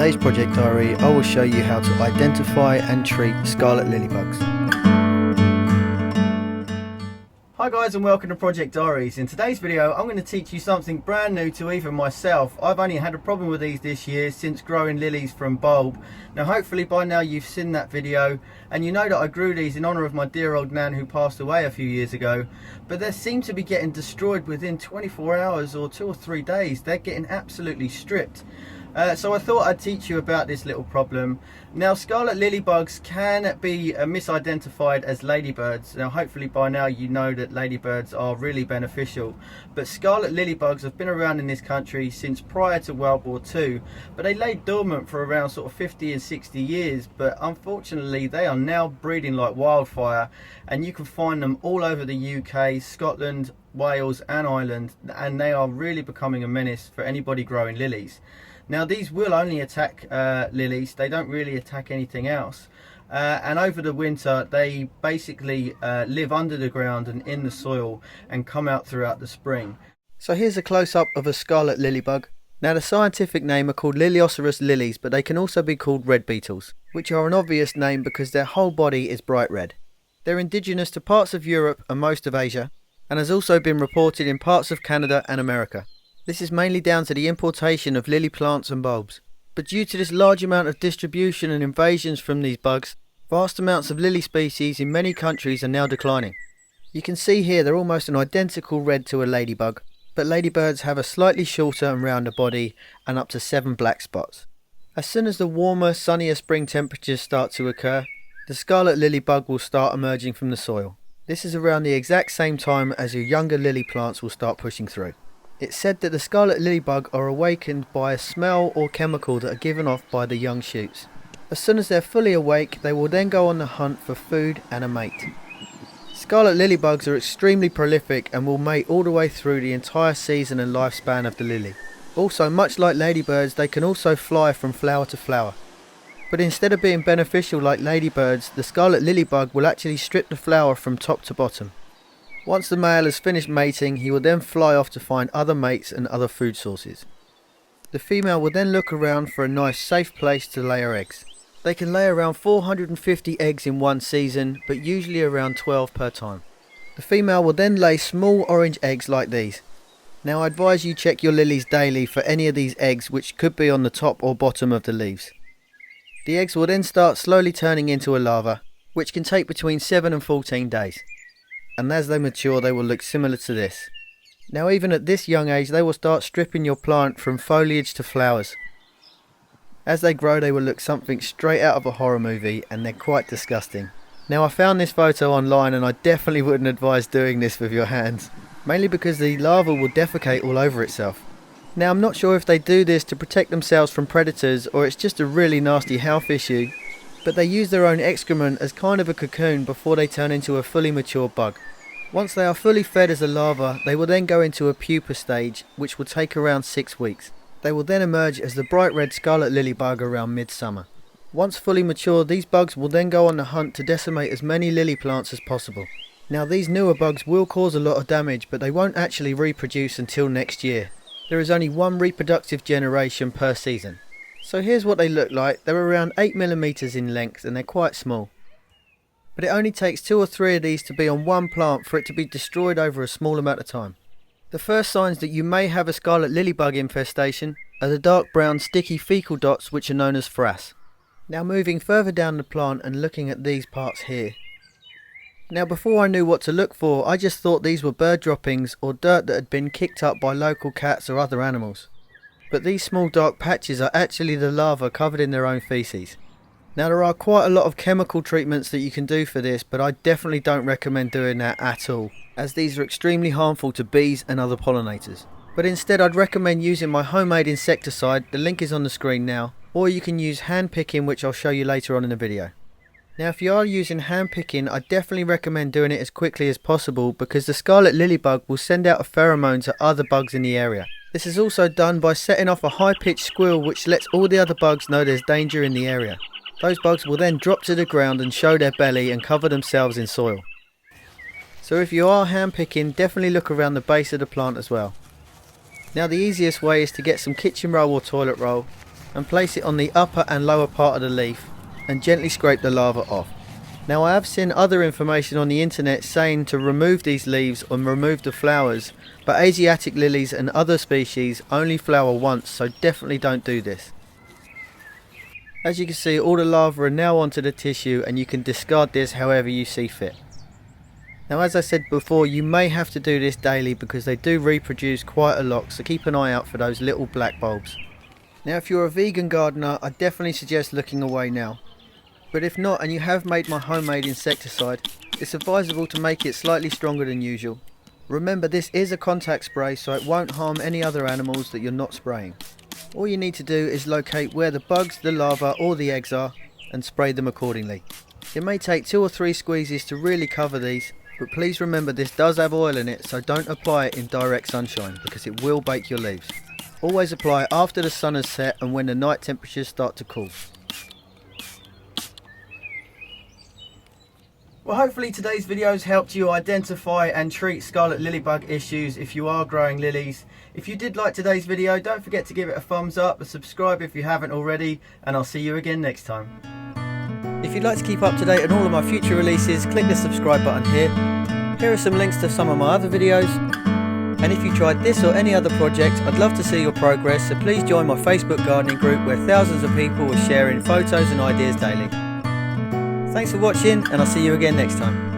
today's project diary, I will show you how to identify and treat scarlet lily bugs. Hi guys and welcome to Project Diaries. In today's video I'm going to teach you something brand new to even myself. I've only had a problem with these this year since growing lilies from bulb. Now hopefully by now you've seen that video and you know that I grew these in honour of my dear old nan who passed away a few years ago, but they seem to be getting destroyed within 24 hours or 2 or 3 days. They're getting absolutely stripped. So I thought I'd teach you about this little problem. Now scarlet lily bugs can be misidentified as ladybirds. Now hopefully by now you know that ladybirds are really beneficial, but scarlet lily bugs have been around in this country since prior to World War II, but they lay dormant for around sort of 50 and 60 years, but unfortunately they are now breeding like wildfire and you can find them all over the UK, Scotland, Wales and Ireland, and they are really becoming a menace for anybody growing lilies. Now these will only attack lilies, they don't really attack anything else, and over the winter they basically live under the ground and in the soil and come out throughout the spring. So here's a close-up of a scarlet lily bug. Now the scientific name are called Liliocerus Liliis, but they can also be called red beetles, which are an obvious name because their whole body is bright red. They're indigenous to parts of Europe and most of Asia, and has also been reported in parts of Canada and America. This is mainly down to the importation of lily plants and bulbs. But due to this large amount of distribution and invasions from these bugs, vast amounts of lily species in many countries are now declining. You can see here they're almost an identical red to a ladybug, but ladybirds have a slightly shorter and rounder body and up to 7 black spots. As soon as the warmer, sunnier spring temperatures start to occur, the scarlet lily bug will start emerging from the soil. This is around the exact same time as your younger lily plants will start pushing through. It's said that the scarlet lily bug are awakened by a smell or chemical that are given off by the young shoots. As soon as they're fully awake, they will then go on the hunt for food and a mate. Scarlet lily bugs are extremely prolific and will mate all the way through the entire season and lifespan of the lily. Also, much like ladybirds, they can also fly from flower to flower. But instead of being beneficial like ladybirds, the scarlet lily bug will actually strip the flower from top to bottom. Once the male has finished mating, he will then fly off to find other mates and other food sources. The female will then look around for a nice safe place to lay her eggs. They can lay around 450 eggs in one season, but usually around 12 per time. The female will then lay small orange eggs like these. Now I advise you check your lilies daily for any of these eggs which could be on the top or bottom of the leaves. The eggs will then start slowly turning into a larva, which can take between 7 and 14 days. And as they mature they will look similar to this. Now even at this young age they will start stripping your plant from foliage to flowers. As they grow they will look something straight out of a horror movie and they're quite disgusting. Now I found this photo online and I definitely wouldn't advise doing this with your hands, mainly because the larva will defecate all over itself. Now I'm not sure if they do this to protect themselves from predators or it's just a really nasty health issue, but they use their own excrement as kind of a cocoon before they turn into a fully mature bug. Once they are fully fed as a larva, they will then go into a pupa stage, which will take around 6 weeks. They will then emerge as the bright red scarlet lily bug around midsummer. Once fully mature, these bugs will then go on the hunt to decimate as many lily plants as possible. Now these newer bugs will cause a lot of damage, but they won't actually reproduce until next year. There is only one reproductive generation per season. So here's what they look like. They're around 8mm in length and they're quite small. But it only takes 2 or 3 of these to be on one plant for it to be destroyed over a small amount of time. The first signs that you may have a scarlet lily bug infestation are the dark brown sticky fecal dots which are known as frass. Now moving further down the plant and looking at these parts here. Now before I knew what to look for, I just thought these were bird droppings or dirt that had been kicked up by local cats or other animals. But these small dark patches are actually the larvae covered in their own feces. Now there are quite a lot of chemical treatments that you can do for this, but I definitely don't recommend doing that at all, as these are extremely harmful to bees and other pollinators. But instead I'd recommend using my homemade insecticide, the link is on the screen now, or you can use hand picking, which I'll show you later on in the video. Now if you are using hand picking, I definitely recommend doing it as quickly as possible because the scarlet lily bug will send out a pheromone to other bugs in the area. This is also done by setting off a high-pitched squeal which lets all the other bugs know there's danger in the area. Those bugs will then drop to the ground and show their belly and cover themselves in soil. So if you are hand picking, definitely look around the base of the plant as well. Now the easiest way is to get some kitchen roll or toilet roll and place it on the upper and lower part of the leaf and gently scrape the larva off. Now I have seen other information on the internet saying to remove these leaves and remove the flowers, but Asiatic lilies and other species only flower once, so definitely don't do this. As you can see, all the larvae are now onto the tissue and you can discard this however you see fit. Now as I said before, you may have to do this daily because they do reproduce quite a lot, so keep an eye out for those little black bulbs. Now if you're a vegan gardener, I definitely suggest looking away now. But if not and you have made my homemade insecticide, it's advisable to make it slightly stronger than usual. Remember, this is a contact spray, so it won't harm any other animals that you're not spraying. All you need to do is locate where the bugs, the larvae or the eggs are and spray them accordingly. It may take 2 or 3 squeezes to really cover these, but please remember this does have oil in it, so don't apply it in direct sunshine because it will bake your leaves. Always apply after the sun has set and when the night temperatures start to cool. Well, hopefully today's video has helped you identify and treat scarlet lilybug issues if you are growing lilies. If you did like today's video, don't forget to give it a thumbs up and subscribe if you haven't already, and I'll see you again next time. If you'd like to keep up to date on all of my future releases, click the subscribe button here. Here are some links to some of my other videos. And if you tried this or any other project, I'd love to see your progress, so please join my Facebook gardening group where thousands of people are sharing photos and ideas daily. Thanks for watching, and I'll see you again next time.